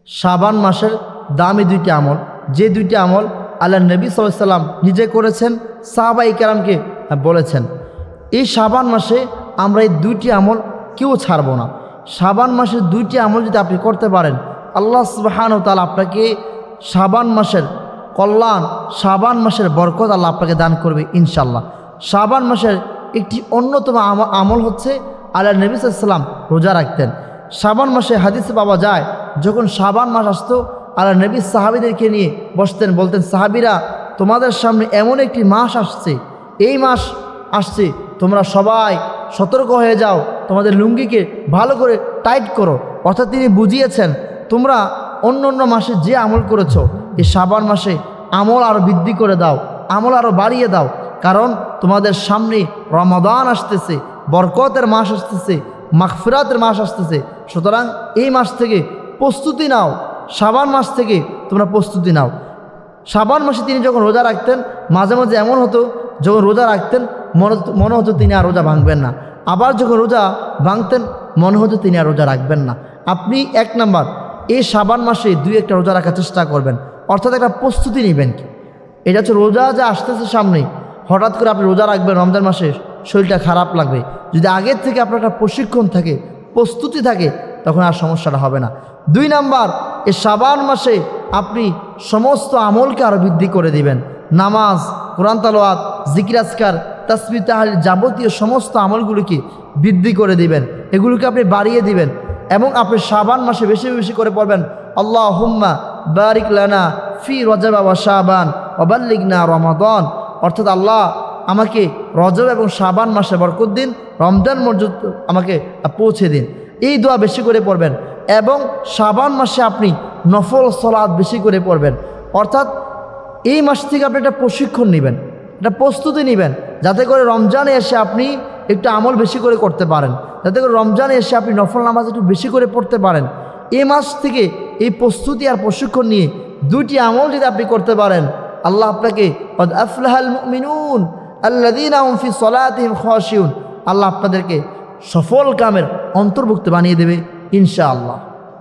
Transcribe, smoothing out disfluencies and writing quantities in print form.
শাবান মাসের দামি দুইটি আমল, যে দুইটি আমল আল্লাহ নবী সাল্লাল্লাহু আলাইহি ওয়াসাল্লাম নিজে করেছেন, সাহাবায়ে কেরামকে বলেছেন। এই শাবান মাসে আমরা এই দুইটি আমল কেউ ছাড়ব না। শাবান মাসের দুইটি আমল যদি আপনি করতে পারেন, আল্লাহ সুবহানাহু ওয়া তাআলা আপনাকে শাবান মাসের কল্যাণ, শাবান মাসের বরকত আল্লাহ আপনাকে দান করবে ইনশাল্লাহ। শাবান মাসের একটি অন্যতম আমল হচ্ছে আল্লাহ নবী সাল্লাল্লাহু আলাইহি ওয়াসাল্লাম রোজা রাখতেন। শাবান মাসে হাদিসে পাওয়া যায়, যখন শাবান মাস আসতো আল্লাহ নবী সাহাবীদেরকে নিয়ে বসতেন, বলতেন, সাহাবীরা তোমাদের সামনে এমন একটি মাস আসছে, এই মাস আসছে, তোমরা সবাই সতর্ক হয়ে যাও, তোমাদের লুঙ্গিকে ভালো করে টাইট করো। অর্থাৎ তিনি বুঝিয়েছেন, তোমরা অন্য অন্য মাসে যে আমল করেছো, এই শাবান মাসে আমল আরও বৃদ্ধি করে দাও, আমল আরও বাড়িয়ে দাও, কারণ তোমাদের সামনে রমাদান আসতেছে, বরকতের মাস আসতেছে, মাগফিরাতের মাস আসতেছে। সুতরাং এই মাস থেকে প্রস্তুতি নাও, শাবান মাস থেকে তোমরা প্রস্তুতি নাও। শাবান মাসে তিনি যখন রোজা রাখতেন, মাঝে মাঝে এমন হতো যখন রোজা রাখতেন মনে হতো তিনি আর রোজা ভাঙবেন না, আবার যখন রোজা ভাঙতেন মনে হতো তিনি আর রোজা রাখবেন না। আপনি 1 নাম্বার এই শাবান মাসে 2-1টা রোজা রাখার চেষ্টা করবেন, অর্থাৎ একটা প্রস্তুতি নেবেন। কি এটা হচ্ছে রোজা যা আসতেছে সামনে, হঠাৎ করে আপনি রোজা রাখবেন রমজান মাসে, শরীরটা খারাপ লাগবে। যদি আগের থেকে আপনার একটা প্রশিক্ষণ থাকে, প্রস্তুতি থাকে, তখন আর সমস্যাটা হবে না। 2 নাম্বার, এই শাবান মাসে আপনি সমস্ত আমলকে আরও বৃদ্ধি করে দিবেন। নামাজ, কোরআন তালাওয়াত, জিকির আজকার, তাসবিহ তাহলিল, যাবতীয় সমস্ত আমলগুলিকে বৃদ্ধি করে দিবেন, এগুলোকে আপনি বাড়িয়ে দিবেন। এবং আপনি শাবান মাসে বেশি বেশি করে পড়বেন, আল্লাহুম্মা বারিক লানা ফি রজব ওয়া শাবান ওয়া বাল্লিগনা রমাদান। অর্থাৎ আল্লাহ আমাকে রজব এবং শাবান মাসে বরকত দিন, রমজান পর্যন্ত আমাকে পৌঁছে দিন। এই দোয়া বেশি করে পড়বেন। এবং শাবান মাসে আপনি নফল সালাত বেশি করে পড়বেন। অর্থাৎ এই মাস থেকে আপনি একটা প্রশিক্ষণ নেবেন, একটা প্রস্তুতি নেবেন, যাতে করে রমজানে এসে আপনি একটু আমল বেশি করে করতে পারেন, যাতে করে রমজানে এসে আপনি নফল নামাজ একটু বেশি করে পড়তে পারেন। এই মাস থেকে এই প্রস্তুতি আর প্রশিক্ষণ নিয়ে 2টি আমল যদি আপনি করতে পারেন, আল্লাহ আপনাকে কদ আফলাহাল মুমিনুন আল্লাযীনা হুম ফি সলাতিহিম খাশিউন, আল্লাহ আপনাদেরকে সফল কামের অন্তর্ভুক্ত বানিয়ে দেবে ইনশাআল্লাহ।